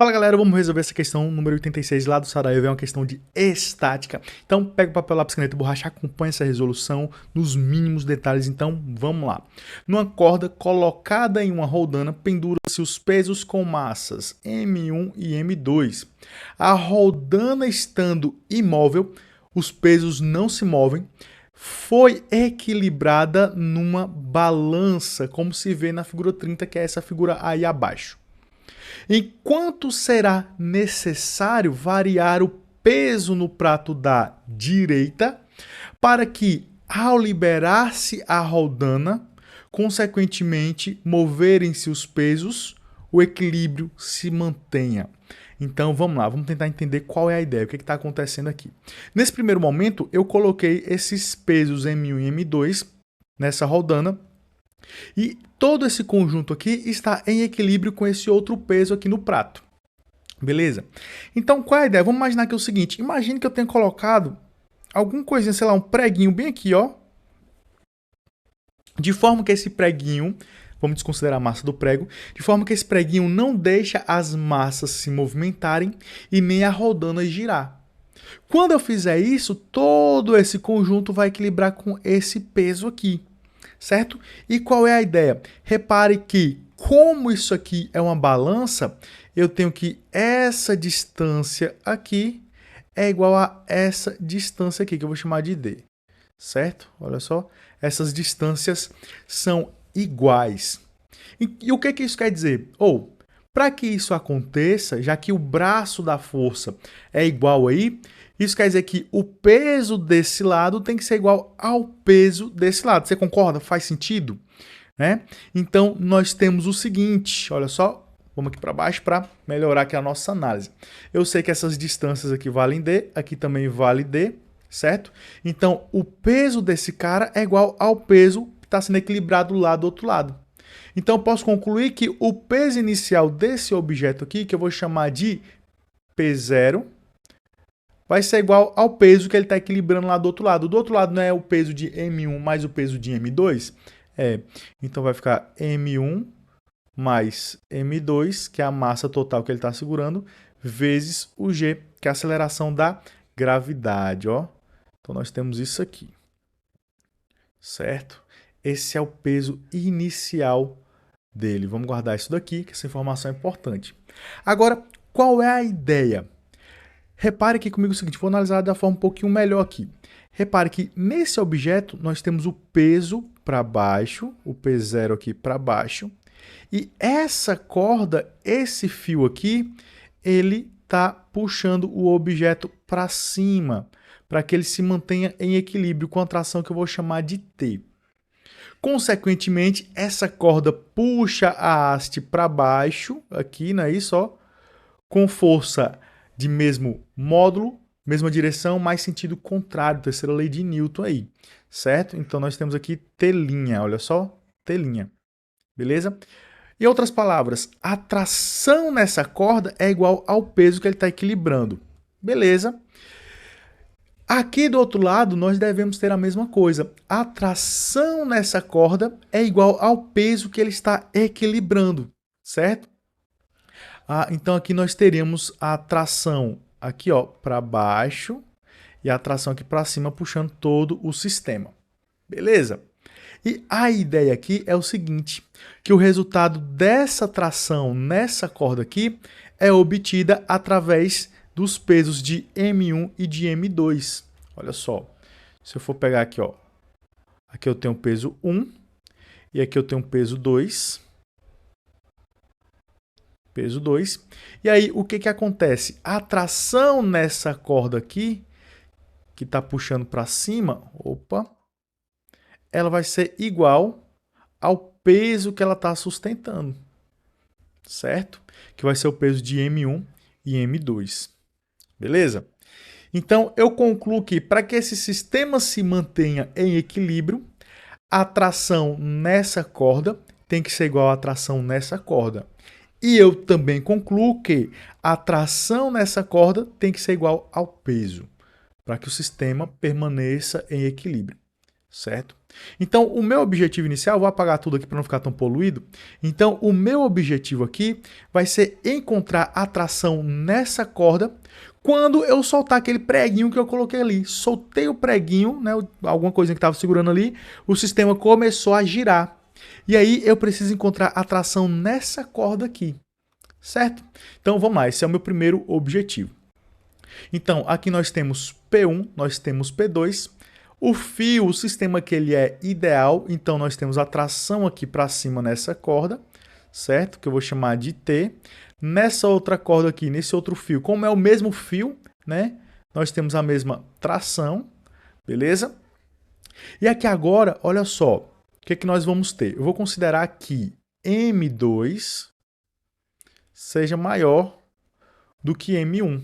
Fala galera, vamos resolver essa questão número 86 lá do Saraiva, é uma questão de estática. Então pega o papel, lápis, caneta e borracha, acompanha essa resolução nos mínimos detalhes, então vamos lá. Numa corda colocada em uma roldana, pendura-se os pesos com massas M1 e M2. A roldana estando imóvel, os pesos não se movem, foi equilibrada numa balança, como se vê na figura 30, que é essa figura aí abaixo. Enquanto será necessário variar o peso no prato da direita para que, ao liberar-se a roldana, consequentemente moverem-se os pesos, o equilíbrio se mantenha. Então vamos lá, vamos tentar entender qual é a ideia, o que está acontecendo aqui. Nesse primeiro momento, eu coloquei esses pesos M1 e M2 nessa roldana, e todo esse conjunto aqui está em equilíbrio com esse outro peso aqui no prato. Beleza? Então, qual é a ideia? Vamos imaginar que é o seguinte. Imagine que eu tenha colocado alguma coisinha, sei lá, um preguinho bem aqui, ó. De forma que esse preguinho, vamos desconsiderar a massa do prego, de forma que esse preguinho não deixa as massas se movimentarem e nem a roldana girar. Quando eu fizer isso, todo esse conjunto vai equilibrar com esse peso aqui. Certo? E qual é a ideia? Repare que, como isso aqui é uma balança, eu tenho que essa distância aqui é igual a essa distância aqui, que eu vou chamar de D. Certo? Olha só, essas distâncias são iguais. E o que isso quer dizer? Ou, para que isso aconteça, já que o braço da força é igual aí, isso quer dizer que o peso desse lado tem que ser igual ao peso desse lado. Você concorda? Faz sentido? Né? Então, nós temos o seguinte, olha só, vamos aqui para baixo para melhorar aqui a nossa análise. Eu sei que essas distâncias aqui valem D, aqui também vale D, certo? Então, o peso desse cara é igual ao peso que está sendo equilibrado lá do outro lado. Então, eu posso concluir que o peso inicial desse objeto aqui, que eu vou chamar de P0, vai ser igual ao peso que ele está equilibrando lá do outro lado. Do outro lado não é o peso de M1 mais o peso de M2? É. Então vai ficar M1 mais M2, que é a massa total que ele está segurando, vezes o G, que é a aceleração da gravidade. Ó. Então nós temos isso aqui. Certo? Esse é o peso inicial dele. Vamos guardar isso daqui, que essa informação é importante. Agora, qual é a ideia? Repare aqui comigo o seguinte, vou analisar da forma um pouquinho melhor aqui. Repare que nesse objeto nós temos o peso para baixo, o P0 aqui para baixo, e essa corda, esse fio aqui, ele está puxando o objeto para cima, para que ele se mantenha em equilíbrio com a tração que eu vou chamar de T. Consequentemente, essa corda puxa a haste para baixo, aqui, não é isso? Ó, com força de mesmo módulo, mesma direção, mas sentido contrário, terceira lei de Newton aí, certo? Então nós temos aqui T', olha só, T', beleza? Em outras palavras, a tração nessa corda é igual ao peso que ele está equilibrando, beleza? Aqui do outro lado, nós devemos ter a mesma coisa. A tração nessa corda é igual ao peso que ele está equilibrando, certo? Então aqui nós teríamos a tração aqui para baixo e a tração aqui para cima puxando todo o sistema. Beleza? E a ideia aqui é o seguinte, que o resultado dessa tração nessa corda aqui é obtida através dos pesos de M1 e de M2. Olha só, se eu for pegar aqui, ó, aqui eu tenho peso 1 e aqui eu tenho peso 2. Peso 2. E aí, o que acontece? A tração nessa corda aqui, que está puxando para cima, ela vai ser igual ao peso que ela está sustentando, certo? Que vai ser o peso de M1 e M2. Beleza? Então, eu concluo que para que esse sistema se mantenha em equilíbrio, a tração nessa corda tem que ser igual à tração nessa corda. E eu também concluo que a tração nessa corda tem que ser igual ao peso, para que o sistema permaneça em equilíbrio, certo? Então, o meu objetivo inicial, vou apagar tudo aqui para não ficar tão poluído. Então, o meu objetivo aqui vai ser encontrar atração nessa corda quando eu soltar aquele preguinho que eu coloquei ali. Soltei o preguinho, né, alguma coisa que estava segurando ali, o sistema começou a girar. E aí eu preciso encontrar atração nessa corda aqui, certo? Então, vamos lá, esse é o meu primeiro objetivo. Então, aqui nós temos P1, nós temos P2. O fio, o sistema que ele é ideal, então nós temos a tração aqui para cima nessa corda, certo? Que eu vou chamar de T. Nessa outra corda aqui, nesse outro fio, como é o mesmo fio, né? Nós temos a mesma tração, beleza? E aqui agora, olha só, o que é que nós vamos ter? Eu vou considerar que M2 seja maior do que M1.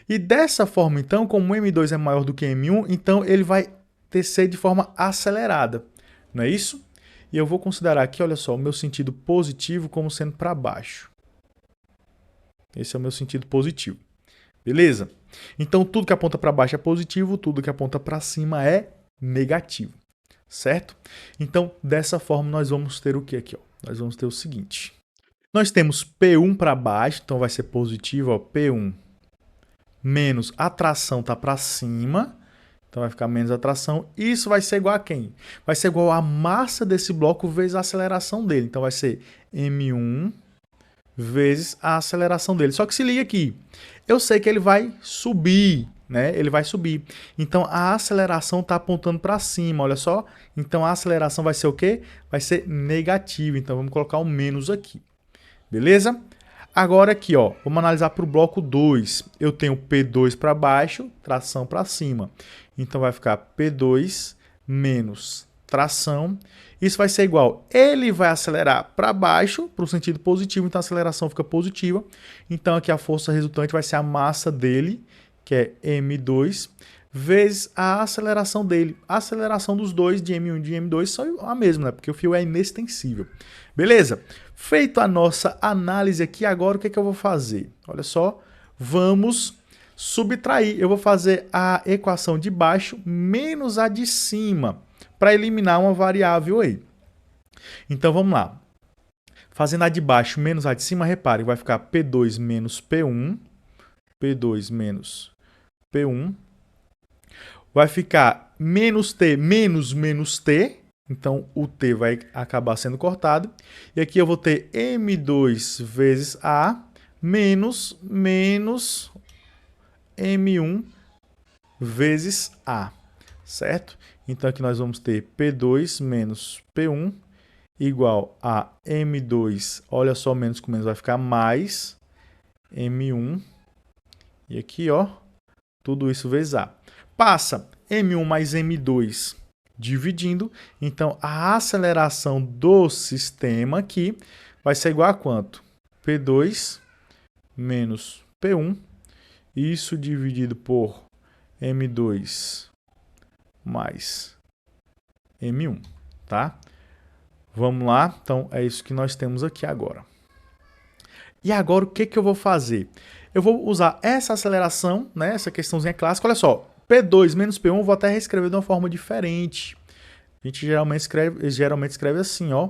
E dessa forma, então, como o M2 é maior do que M1, então ele vai descer de forma acelerada, não é isso? E eu vou considerar aqui, olha só, o meu sentido positivo como sendo para baixo. Esse é o meu sentido positivo. Beleza? Então, tudo que aponta para baixo é positivo, tudo que aponta para cima é negativo, certo? Então, dessa forma, nós vamos ter o que aqui? Ó? Nós vamos ter o seguinte. Nós temos P1 para baixo, então vai ser positivo, ó, P1 menos a tração está para cima, então vai ficar menos atração. Isso vai ser igual a quem? Vai ser igual a massa desse bloco vezes a aceleração dele. Então vai ser M1 vezes a aceleração dele. Só que se liga aqui, eu sei que ele vai subir, né? Ele vai subir. Então a aceleração está apontando para cima, olha só. Então a aceleração vai ser o quê? Vai ser negativa. Então vamos colocar o menos aqui. Beleza? Agora aqui, ó, vamos analisar para o bloco 2. Eu tenho P2 para baixo, tração para cima. Então vai ficar P2 menos tração. Isso vai ser igual, ele vai acelerar para baixo, para o sentido positivo, então a aceleração fica positiva. Então aqui a força resultante vai ser a massa dele, que é M2, vezes a aceleração dele. A aceleração dos dois, de M1 e de M2, são a mesma, né? Porque o fio é inextensível. Beleza? Feito a nossa análise aqui, agora o que é que eu vou fazer? Olha só, vamos subtrair. Eu vou fazer a equação de baixo menos a de cima, para eliminar uma variável aí. Então vamos lá. Fazendo a de baixo menos a de cima, repare, vai ficar P2 menos P1. P2 menos P1. Vai ficar menos T menos menos T. Então, o T vai acabar sendo cortado. E aqui eu vou ter M2 vezes A menos M1 vezes A. Certo? Então, aqui nós vamos ter P2 menos P1 igual a M2. Olha só, menos com menos vai ficar mais M1. E aqui, ó, tudo isso vezes A. Passa M1 mais M2 dividindo, então a aceleração do sistema aqui vai ser igual a quanto? P2 menos P1, isso dividido por M2 mais M1, tá? Vamos lá, então é isso que nós temos aqui agora. E agora o que eu vou fazer? Eu vou usar essa aceleração, né, essa questãozinha clássica, olha só, P2 menos P1, vou até reescrever de uma forma diferente. A gente geralmente escreve assim, ó.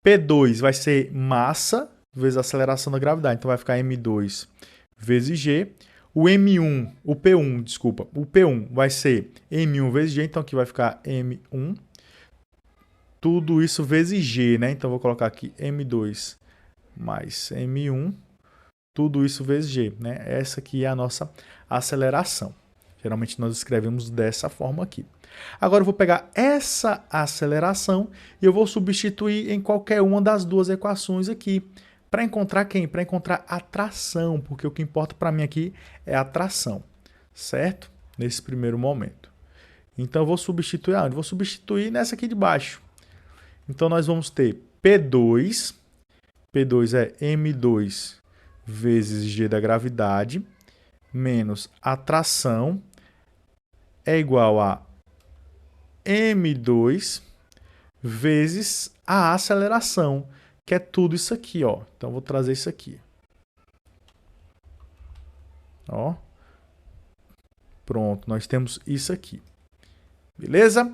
P2 vai ser massa vezes a aceleração da gravidade. Então vai ficar M2 vezes G. O M1, o P1, desculpa. O P1 vai ser M1 vezes G. Então aqui vai ficar M1. Tudo isso vezes G, né? Então vou colocar aqui M2 mais M1. Tudo isso vezes G, né? Essa aqui é a nossa aceleração. Geralmente nós escrevemos dessa forma aqui. Agora eu vou pegar essa aceleração e eu vou substituir em qualquer uma das duas equações aqui. Para encontrar quem? Para encontrar a tração, porque o que importa para mim aqui é a tração, certo? Nesse primeiro momento. Então eu vou substituir aonde? Vou substituir nessa aqui de baixo. Então nós vamos ter P2. P2 é M2 vezes G da gravidade menos a tração é igual a M2 vezes a aceleração, que é tudo isso aqui, ó. Então, vou trazer isso aqui. Ó. Pronto, nós temos isso aqui. Beleza?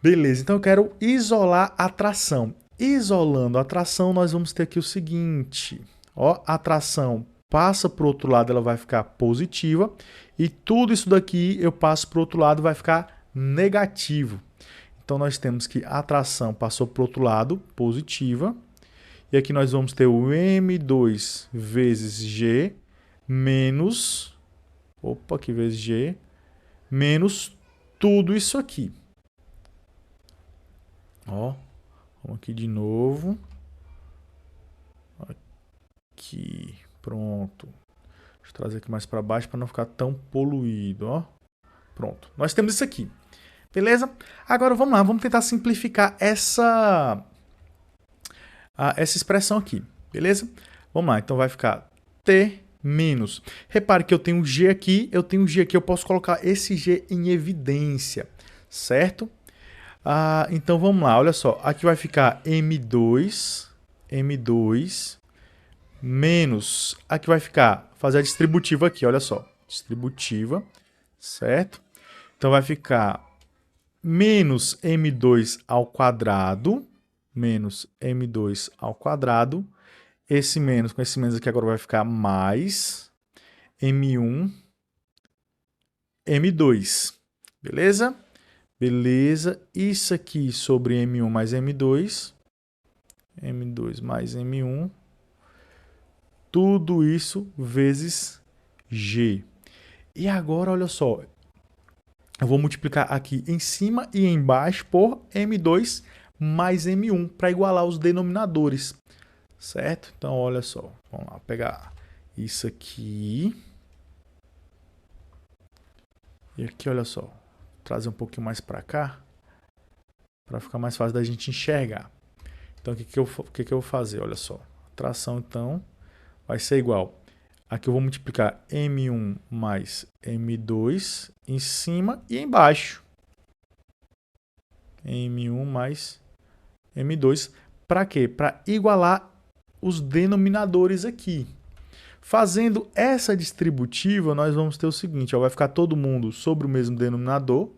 Beleza, então eu quero isolar a tração. Isolando a tração, nós vamos ter aqui o seguinte. Ó, a tração passa para o outro lado, ela vai ficar positiva. E tudo isso daqui eu passo para o outro lado, vai ficar negativo. Então nós temos que a tração passou para o outro lado, positiva. E aqui nós vamos ter o M2 vezes G menos... Opa, aqui vezes G menos tudo isso aqui. Ó, vamos aqui de novo. Aqui, pronto. Deixa eu trazer aqui mais para baixo para não ficar tão poluído, ó. Pronto, nós temos isso aqui. Beleza? Agora vamos lá, vamos tentar simplificar essa expressão aqui. Beleza? Vamos lá, então vai ficar T menos. Repare que eu tenho G aqui, eu posso colocar esse G em evidência, certo? Então vamos lá, olha só. Aqui vai ficar M2 menos. Aqui vai ficar, fazer a distributiva aqui, olha só. Distributiva, certo? Então vai ficar menos M2 ao quadrado, menos M2 ao quadrado. Esse menos com esse menos aqui agora vai ficar mais M1, M2. Beleza? Beleza. Isso aqui sobre M1 mais M2. M2 mais M1. Tudo isso vezes G. E agora, olha só. Eu vou multiplicar aqui em cima e embaixo por M2 mais M1 para igualar os denominadores. Certo? Então, olha só. Vamos lá, pegar isso aqui. E aqui, olha só. Trazer um pouquinho mais para cá. Para ficar mais fácil da gente enxergar. Então, o que eu vou fazer? Olha só. A tração, então, vai ser igual. Aqui eu vou multiplicar M1 mais M2 em cima e embaixo. M1 mais M2. Para quê? Para igualar os denominadores aqui. Fazendo essa distributiva, nós vamos ter o seguinte, ó, vai ficar todo mundo sobre o mesmo denominador,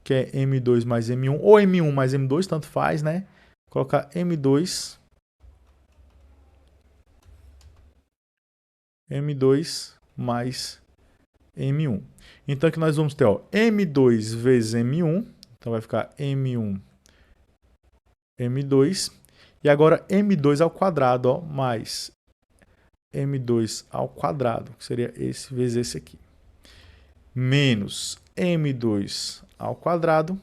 que é M2 mais M1, ou M1 mais M2, tanto faz, né? Colocar M2 mais M1. Então aqui nós vamos ter, ó, M2 vezes M1, então vai ficar M1, M2, e agora M2 ao quadrado, ó, mais M2 ao quadrado, que seria esse vezes esse aqui, menos M2 ao quadrado,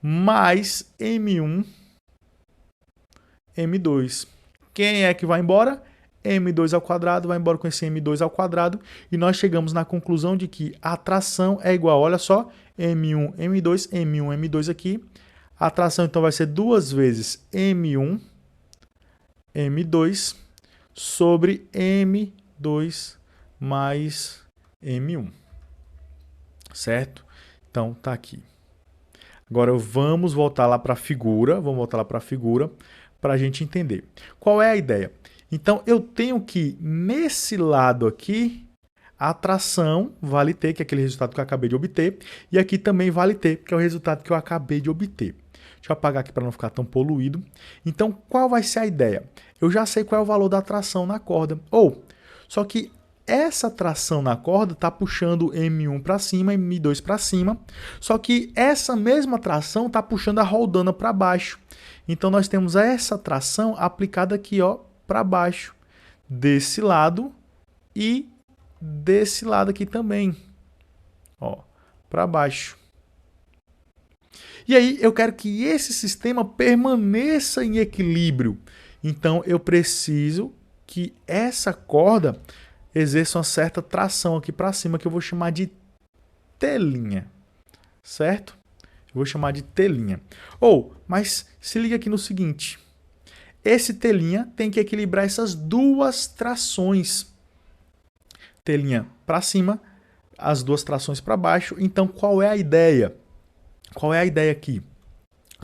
mais M1, M2. Quem é que vai embora? M2 ao quadrado vai embora com esse M2 ao quadrado, e nós chegamos na conclusão de que a tração é igual, olha só, M1, M2, M1, M2 aqui. A tração então vai ser 2 vezes M1, M2, sobre M2 mais M1. Certo? Então, tá aqui. Agora vamos voltar lá para a figura, para a gente entender. Qual é a ideia? Então, eu tenho que, nesse lado aqui, a tração vale T, que é aquele resultado que eu acabei de obter, e aqui também vale T, que é o resultado que eu acabei de obter. Deixa eu apagar aqui para não ficar tão poluído. Então, qual vai ser a ideia? Eu já sei qual é o valor da tração na corda. Só que essa tração na corda está puxando M1 para cima, M2 para cima. Só que essa mesma tração está puxando a roldana para baixo. Então, nós temos essa tração aplicada aqui, ó, para baixo. Desse lado e desse lado aqui também. Ó, para baixo. E aí eu quero que esse sistema permaneça em equilíbrio. Então eu preciso que essa corda exerça uma certa tração aqui para cima, que eu vou chamar de telinha. Certo? Eu vou chamar de telinha. Mas se liga aqui no seguinte. Esse telinha tem que equilibrar essas duas trações. Telinha para cima, as duas trações para baixo. Então qual é a ideia? Qual é a ideia aqui?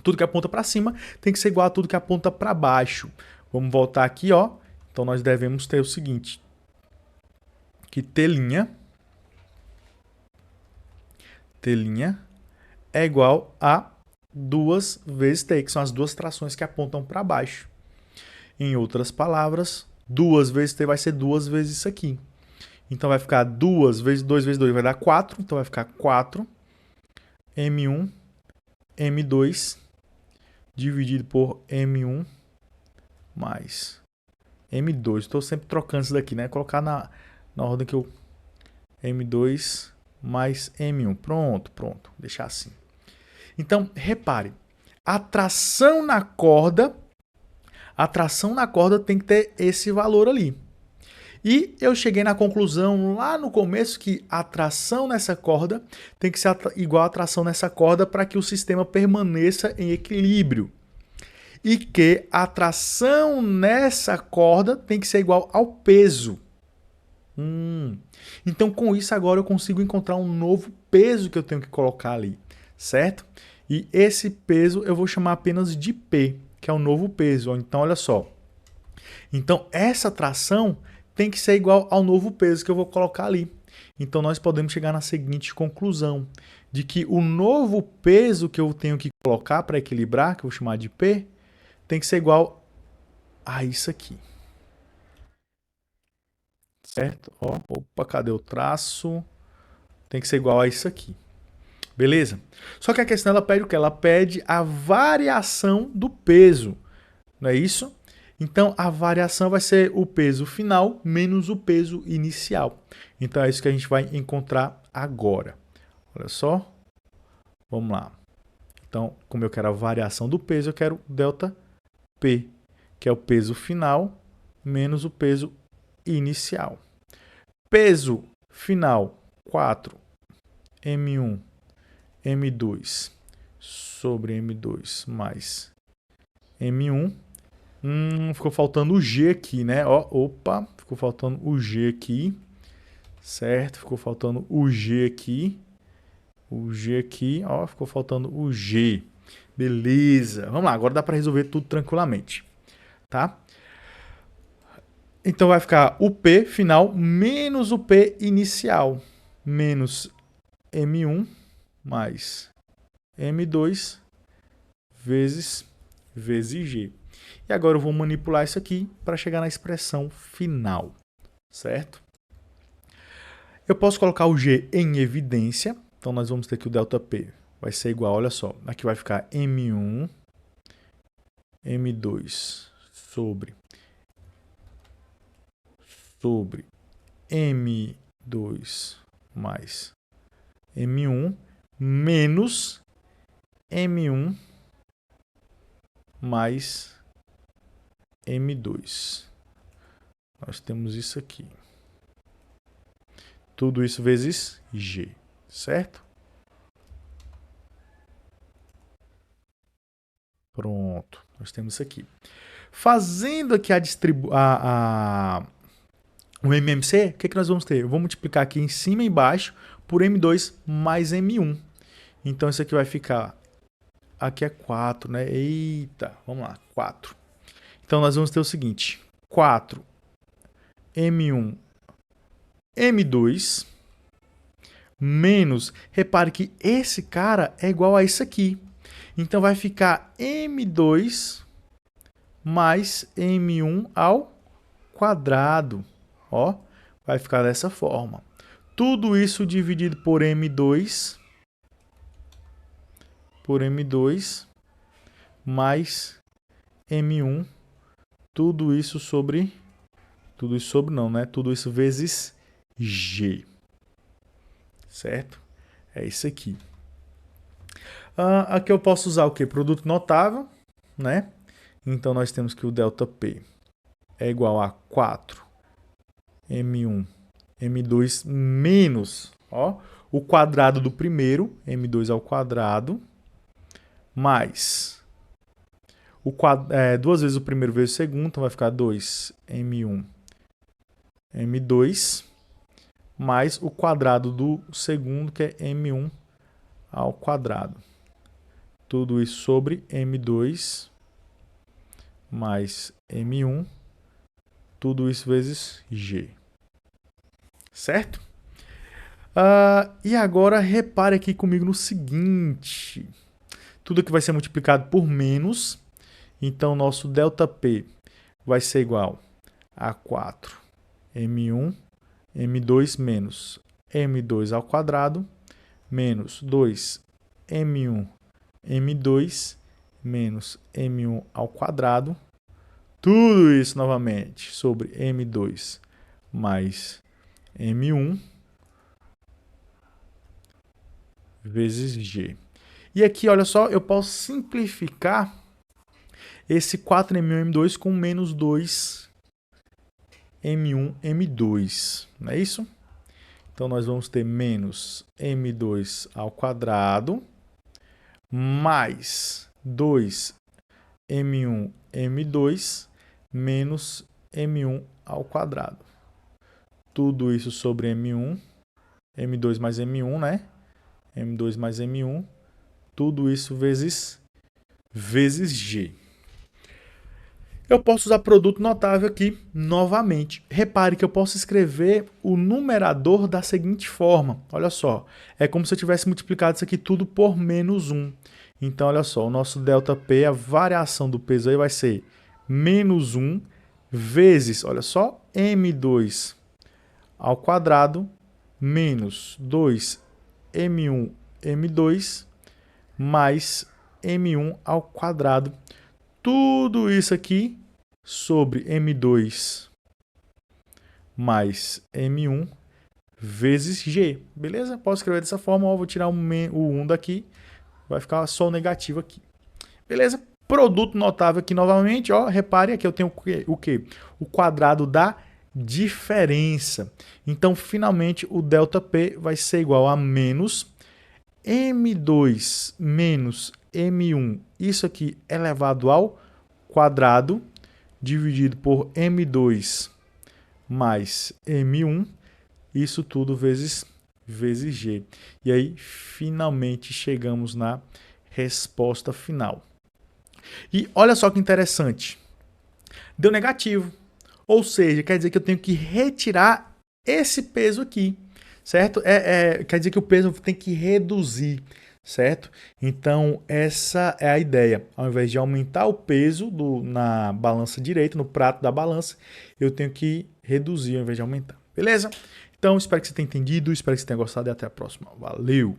Tudo que aponta para cima tem que ser igual a tudo que aponta para baixo. Vamos voltar aqui, ó. Então nós devemos ter o seguinte, que telinha é igual a 2 vezes t, que são as duas trações que apontam para baixo. Em outras palavras, 2 vezes t vai ser 2 vezes isso aqui. Então vai ficar 2 vezes 2 vezes 2 vai dar 4, então vai ficar 4 M1 M2 dividido por M1 mais M2. Estou sempre trocando isso daqui, né? Colocar na ordem que eu... M2 mais M1. Pronto. Deixar assim. Então, repare. A tração na corda tem que ter esse valor ali. E eu cheguei na conclusão lá no começo que a tração nessa corda tem que ser igual à tração nessa corda para que o sistema permaneça em equilíbrio. E que a tração nessa corda tem que ser igual ao peso. Então, com isso, agora eu consigo encontrar um novo peso que eu tenho que colocar ali, certo? E esse peso eu vou chamar apenas de P, que é o novo peso. Então, olha só. Então, essa tração tem que ser igual ao novo peso que eu vou colocar ali. Então, nós podemos chegar na seguinte conclusão, de que o novo peso que eu tenho que colocar para equilibrar, que eu vou chamar de P, tem que ser igual a isso aqui. Certo? Ó, opa, cadê o traço? Tem que ser igual a isso aqui. Beleza? Só que a questão ela pede o quê? Ela pede a variação do peso. Não é isso? Então, a variação vai ser o peso final menos o peso inicial. Então, é isso que a gente vai encontrar agora. Olha só. Vamos lá. Então, como eu quero a variação do peso, eu quero ΔP, que é o peso final menos o peso inicial. Peso final, 4 M1 M2 sobre M2 mais M1. Ficou faltando o G aqui, né? Ó, opa, ficou faltando o G aqui. Certo? Ficou faltando o G aqui. O G aqui, ó, ficou faltando o G. Beleza. Vamos lá, agora dá para resolver tudo tranquilamente, tá? Então vai ficar o P final menos o P inicial, menos M1 mais M2 vezes G. E agora eu vou manipular isso aqui para chegar na expressão final, certo? Eu posso colocar o G em evidência, então nós vamos ter que o ΔP vai ser igual, olha só, aqui vai ficar M1, M2 sobre M2 mais M1 menos M1 mais M2. Nós temos isso aqui. Tudo isso vezes G, certo? Pronto, nós temos isso aqui. Fazendo aqui o MMC, o que nós vamos ter? Eu vou multiplicar aqui em cima e embaixo por M2 mais M1. Então, isso aqui vai ficar... Aqui é 4, né? Eita, vamos lá, 4. Então, nós vamos ter o seguinte. 4 M1 M2 menos... Repare que esse cara é igual a isso aqui. Então, vai ficar M2 mais M1 ao quadrado. Ó, vai ficar dessa forma. Tudo isso dividido por M2 mais M1. Tudo isso sobre não, né? Tudo isso vezes G. Certo? É isso aqui. Aqui eu posso usar o quê? Produto notável, né? Então, nós temos que o ΔP é igual a 4 M1 M2 menos, ó, o quadrado do primeiro, M2 ao quadrado, mais 2 vezes o primeiro vezes o segundo, então vai ficar 2 M1 M2 mais o quadrado do segundo, que é M1 ao quadrado. Tudo isso sobre M2 mais M1, tudo isso vezes G. Certo? E agora repare aqui comigo no seguinte. Tudo que vai ser multiplicado por menos. Então, nosso ΔP vai ser igual a 4 M1, M2 menos M2 ao quadrado, menos 2 M1, M2 menos M1 ao quadrado. Tudo isso novamente sobre M2 mais M1 vezes G. E aqui, olha só, eu posso simplificar esse 4M1, M2 com menos 2 M1, M2. Não é isso? Então, nós vamos ter menos M2 ao quadrado mais 2 M1, M2 menos M1 ao quadrado. Tudo isso sobre M1, M2 mais M1, né? M2 mais M1, tudo isso vezes G. Eu posso usar produto notável aqui novamente. Repare que eu posso escrever o numerador da seguinte forma. Olha só, é como se eu tivesse multiplicado isso aqui tudo por menos 1. Então, olha só, o nosso ΔP, a variação do peso aí vai ser menos 1 vezes, olha só, M2 ao quadrado menos 2M1, M2 mais M1 ao quadrado. Tudo isso aqui sobre M2 mais M1 vezes G. Beleza? Posso escrever dessa forma. Ó, vou tirar o 1 daqui. Vai ficar só o negativo aqui. Beleza? Produto notável aqui novamente. Ó, repare aqui eu tenho o quê? O quadrado da diferença. Então, finalmente, o ΔP vai ser igual a menos M2 menos M1. Isso aqui elevado ao quadrado dividido por M2 mais M1, isso tudo vezes G. E aí, finalmente, chegamos na resposta final. E olha só que interessante. Deu negativo. Ou seja, quer dizer que eu tenho que retirar esse peso aqui, certo? Quer dizer que o peso tem que reduzir, certo? Então, essa é a ideia. Ao invés de aumentar o peso na balança direita, no prato da balança, eu tenho que reduzir ao invés de aumentar. Beleza? Então, espero que você tenha entendido, espero que você tenha gostado e até a próxima. Valeu!